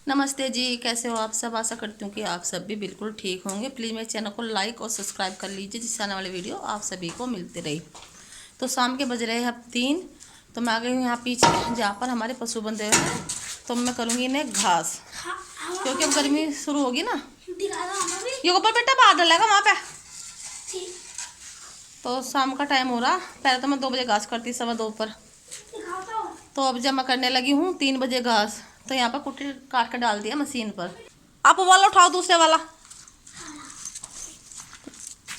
नमस्ते जी, कैसे हो आप सब। आशा करती हूँ कि आप सब भी बिल्कुल ठीक होंगे। प्लीज़ मेरे चैनल को लाइक और सब्सक्राइब कर लीजिए, जिससे आने वाली वीडियो आप सभी को मिलती रही। तो शाम के बज रहे हैं अब 3। तो मैं आ गई हूँ यहाँ पीछे जहाँ पर हमारे पशु बंधे हुए हैं। तो मैं करूँगी इन्हें घास, क्योंकि अब गर्मी शुरू होगी ना। ये ऊपर बेटा बाहर डलेगा वहाँ पे। तो शाम का टाइम हो रहा। पहले तो मैं 2 बजे घास करती, 2:15 पर। तो अब जब मैं करने लगी हूँ 3 बजे घास, तो यहाँ पर कुट्टी काट कर डाल दिया मशीन पर। आप वो वाला उठाओ, दूसरे वाला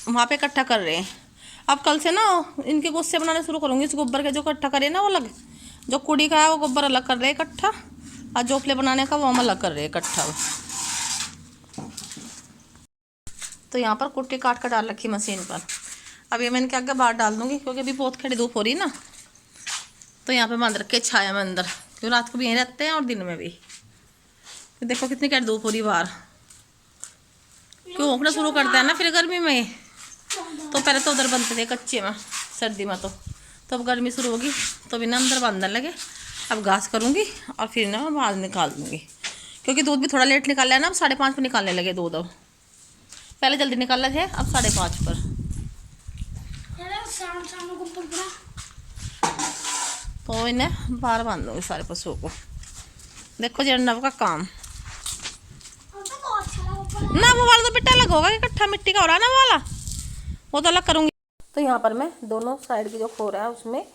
वहाँ पे इकट्ठा कर रहे हैं। अब कल से ना इनके गुस्से बनाने शुरू करूँगी। इस गोबर के जो इकट्ठा करे ना वो अलग, जो कुड़ी का है वो गोबर अलग कर रहे हैं इकट्ठा, और जोपले बनाने का वो हम अलग कर रहे हैं इकट्ठा। तो यहाँ पर कुट्टी काट कर डाल रखी मशीन पर। अब ये मैं इनके आगे बाहर डाल दूँगी, क्योंकि अभी बहुत खड़ी धूप हो रही ना। तो यहाँ पे बांध रखे छाया में अंदर, क्योंकि रात को भी यहीं रहते हैं और दिन में भी। तो देखो कितनी कड़ी धूप हो रही बाहर। क्यों उखना शुरू करता है ना फिर गर्मी में। तो पहले तो उधर बनते थे कच्चे में, सर्दी में। तो अब गर्मी शुरू होगी तो बिना अंदर बांधने लगे। अब घास करूँगी और फिर ना बाहर निकाल दूँगी, क्योंकि दूध भी थोड़ा लेट निकाला है ना। अब 5:30 पर निकालने लगे दूध। अब पहले जल्दी निकाल रहे थे, अब 5:30 पर। तो इन्हें बाहर बांध दूँगी सारे पशुओं को। देखो जी अर्नब का काम ना। वो वाला तो बेटा अलग होगा, इकट्ठा मिट्टी का हो रहा है ना वो वाला, वो तो अलग करूँगी। तो यहाँ पर मैं दोनों साइड की जो खोर है उसमें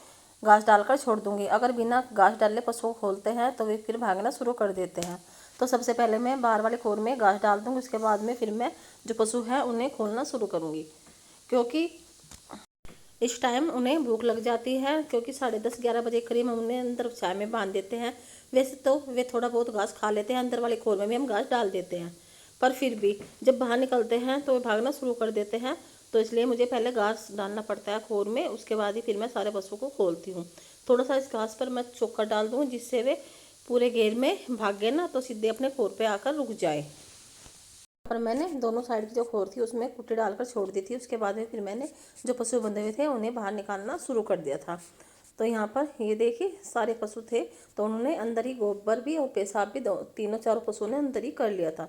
घास डालकर छोड़ दूँगी। अगर बिना घास डाले पशुओं को खोलते हैं तो वे फिर भागना शुरू कर देते हैं। तो सबसे पहले मैं बाहर वाले खोर में घास डाल दूँगी, उसके बाद में फिर मैं जो पशु हैं उन्हें खोलना शुरू करूँगी, क्योंकि इस टाइम उन्हें भूख लग जाती है। क्योंकि 10:30-11 बजे करीब हम उन्हें अंदर चाय में बांध देते हैं। वैसे तो वे थोड़ा बहुत घास खा लेते हैं, अंदर वाले खोर में भी हम घास डाल देते हैं, पर फिर भी जब बाहर निकलते हैं तो वे भागना शुरू कर देते हैं। तो इसलिए मुझे पहले घास डालना पड़ता है खोर में, उसके बाद ही फिर मैं सारे पशुओं को खोलती हूँ। थोड़ा सा इस घास पर मैं चोकर डाल दूँ, जिससे वे पूरे घेर में भागे ना, तो सीधे अपने खोर पे आकर रुक जाए। पर मैंने दोनों साइड की जो खोर थी उसमें कुट्टी डालकर छोड़ दी थी। उसके बाद में फिर मैंने जो पशु बंधे हुए थे उन्हें बाहर निकालना शुरू कर दिया था। तो यहाँ पर ये देखिए सारे पशु थे, तो उन्होंने अंदर ही गोबर भी और पेशाब भी तीनों चारों पशुओं ने अंदर ही कर लिया था।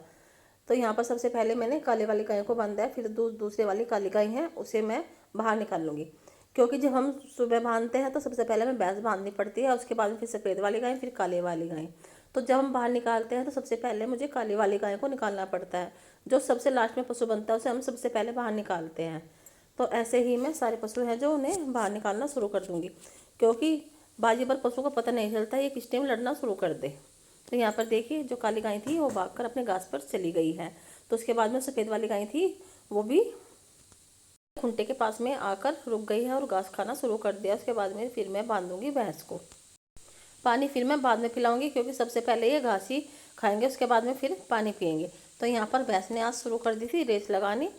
तो यहाँ पर सबसे पहले मैंने काले वाली गाय को बांधा है, फिर दूसरे वाली काली गाय है उसे मैं बाहर निकाल लूँगी। क्योंकि जब हम सुबह बांधते हैं तो सबसे पहले हमें भैंस बांधनी पड़ती है, उसके बाद में फिर सफ़ेद वाली गाय, फिर काले वाली गाय। तो जब हम बाहर निकालते हैं तो सबसे पहले मुझे काली वाली गाय को निकालना पड़ता है। जो सबसे लास्ट में पशु बनता है उसे हम सबसे पहले बाहर निकालते हैं। तो ऐसे ही मैं सारे पशु हैं जो उन्हें बाहर निकालना शुरू कर दूँगी, क्योंकि बाजी पर पशु को पता नहीं चलता ये किस टाइम लड़ना शुरू कर दे। तो यहाँ पर देखिए जो काली गाय थी वो भागकर अपने घास पर चली गई है। तो उसके बाद में सफ़ेद वाली गाय थी वो भी खूंटे के पास में आकर रुक गई है और घास खाना शुरू कर दिया। उसके बाद में फिर मैं बांधूंगी भैंस को। पानी फिर मैं बाद में पिलाऊंगी, क्योंकि सबसे पहले ये घास ही खाएंगे, उसके बाद में फिर पानी पियेंगे। तो यहाँ पर भैंस ने आज शुरू कर दी थी रेस लगानी।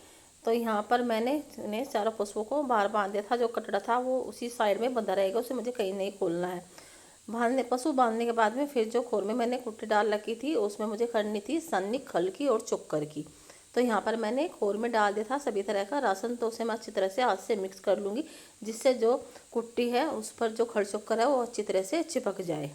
तो यहाँ पर मैंने इन्हें चारों पशुओं को बाहर बांध दिया था। जो कटड़ा था वो उसी साइड में बंधा रहेगा, उसे मुझे कहीं नहीं खोलना है। पशु बांधने के बाद में फिर जो खोर में मैंने कुट्टी डाल रखी थी उसमें मुझे करनी थी सन्नी खल की और चोकर की। तो यहाँ पर मैंने खोर में डाल दिया था सभी तरह का राशन। तो उसे मैं अच्छी तरह से हाथ से मिक्स कर लूँगी, जिससे जो कुट्टी है उस पर जो खल चोकर है वो अच्छी तरह से चिपक जाए।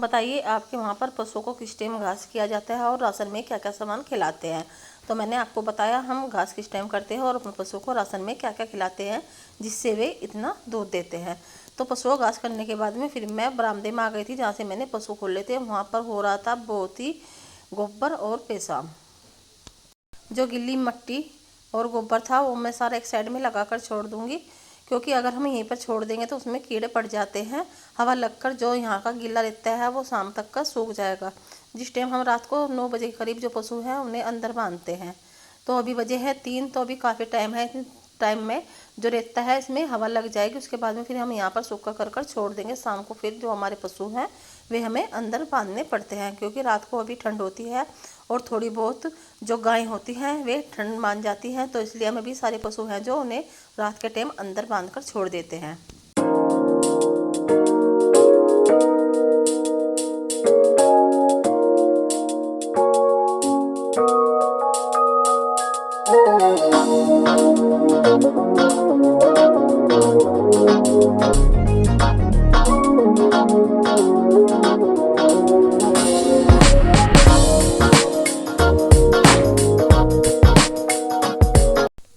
बताइए आपके वहाँ पर पशुओं को किस टाइम घास किया जाता है और राशन में क्या क्या सामान खिलाते हैं। तो मैंने आपको बताया हम घास किस टाइम करते हैं और अपने पशुओं को राशन में क्या क्या खिलाते हैं जिससे वे इतना दूध देते हैं। तो पशुओं घास करने के बाद में फिर मैं बरामदे में आ गई थी, जहाँ से मैंने पशु खोले थे। वहाँ पर हो रहा था बहुत ही गोबर और पेशाब। जो गिल्ली मिट्टी और गोबर था वो मैं सारा एक साइड में लगा कर छोड़ दूँगी, क्योंकि अगर हम यहीं पर छोड़ देंगे तो उसमें कीड़े पड़ जाते हैं। हवा लगकर जो यहाँ का गीला रहता है वो शाम तक का सूख जाएगा। जिस टाइम हम रात को 9 बजे के करीब जो पशु हैं उन्हें अंदर बांधते हैं। तो अभी बजे है 3, तो अभी काफ़ी टाइम है। टाइम में जो रहता है इसमें हवा लग जाएगी, उसके बाद में फिर हम यहाँ पर सूखा कर छोड़ देंगे। शाम को फिर जो हमारे पशु हैं वे हमें अंदर बांधने पड़ते हैं, क्योंकि रात को अभी ठंड होती है और थोड़ी बहुत जो गाय होती हैं वे ठंड मान जाती हैं, तो इसलिए हम भी सारे पशु हैं जो उन्हें रात के टाइम अंदर बांध कर छोड़ देते हैं।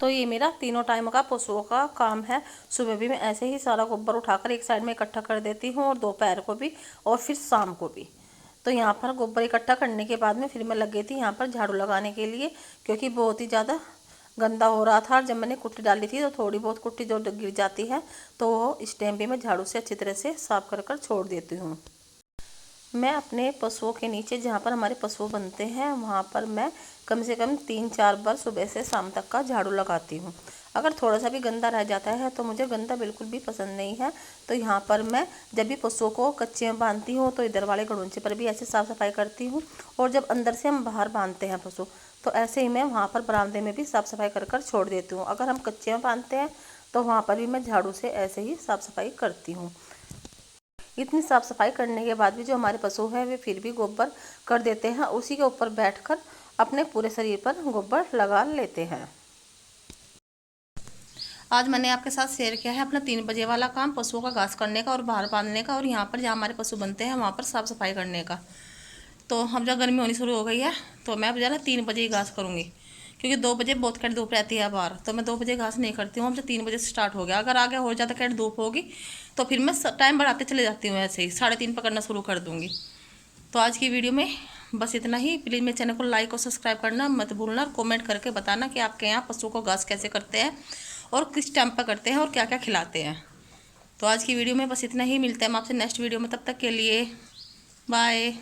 तो ये मेरा तीनों टाइम का पशुओं का काम है। सुबह भी मैं ऐसे ही सारा गोबर उठाकर एक साइड में इकट्ठा कर देती हूँ और दोपहर को भी और फिर शाम को भी। तो यहाँ पर गोबर इकट्ठा करने के बाद में फिर मैं लग गई थी यहाँ पर झाड़ू लगाने के लिए, क्योंकि बहुत ही ज़्यादा गंदा हो रहा था। जब मैंने कुट्टी डाली थी तो थोड़ी बहुत कुट्टी जो गिर जाती है तो वो इस टाइम भी मैं झाड़ू से अच्छी तरह से साफ कर कर छोड़ देती हूँ। मैं अपने पशुओं के नीचे जहाँ पर हमारे पशु बनते हैं वहाँ पर मैं कम से कम 3-4 बार सुबह से शाम तक का झाड़ू लगाती हूँ। अगर थोड़ा सा भी गंदा रह जाता है तो मुझे गंदा बिल्कुल भी पसंद नहीं है। तो यहाँ पर मैं जब भी पशुओं को कच्चे में बांधती हूँ तो इधर वाले गड़ूंचे पर भी ऐसे साफ़ सफाई करती हूँ, और जब अंदर से हम बाहर बांधते हैं पशु तो ऐसे ही मैं वहाँ पर बरामदे में भी साफ़ सफाई कर कर छोड़ देती हूँ। अगर हम कच्चे में बांधते हैं तो वहाँ पर भी मैं झाड़ू से ऐसे ही साफ़ सफाई करती हूँ। इतनी साफ़ सफाई करने के बाद भी जो हमारे पशु हैं वे फिर भी गोबर कर देते हैं, उसी के ऊपर बैठकर अपने पूरे शरीर पर गोबर लगा लेते हैं। आज मैंने आपके साथ शेयर किया है अपना 3 बजे वाला काम, पशुओं का घास करने का और बाहर बांधने का, और यहाँ पर जहाँ हमारे पशु बनते हैं वहाँ पर साफ़ सफाई करने का। तो हम जब गर्मी होनी शुरू हो गई है तो मैं अब जो है 3 बजे ही घास करूँगी, क्योंकि 2 बजे बहुत कट धूप रहती है बाहर, तो मैं 2 बजे घास नहीं करती हूँ। अब जो 3 बजे से स्टार्ट हो गया, अगर आगे हो ज़्यादा कट धूप होगी तो फिर मैं टाइम बढ़ाते चले जाती हूँ, ऐसे ही 3:30 पकड़ना शुरू कर दूँगी। तो आज की वीडियो में बस इतना ही। प्लीज़ मेरे चैनल को लाइक और सब्सक्राइब करना मत भूलना, और कमेंट करके बताना कि आपके यहाँ पशुओं को घास कैसे करते हैं और किस टाइम पर करते हैं और क्या क्या खिलाते हैं। तो आज की वीडियो में बस इतना ही। मिलते हैं हम आपसे नेक्स्ट वीडियो में, तब तक के लिए बाय।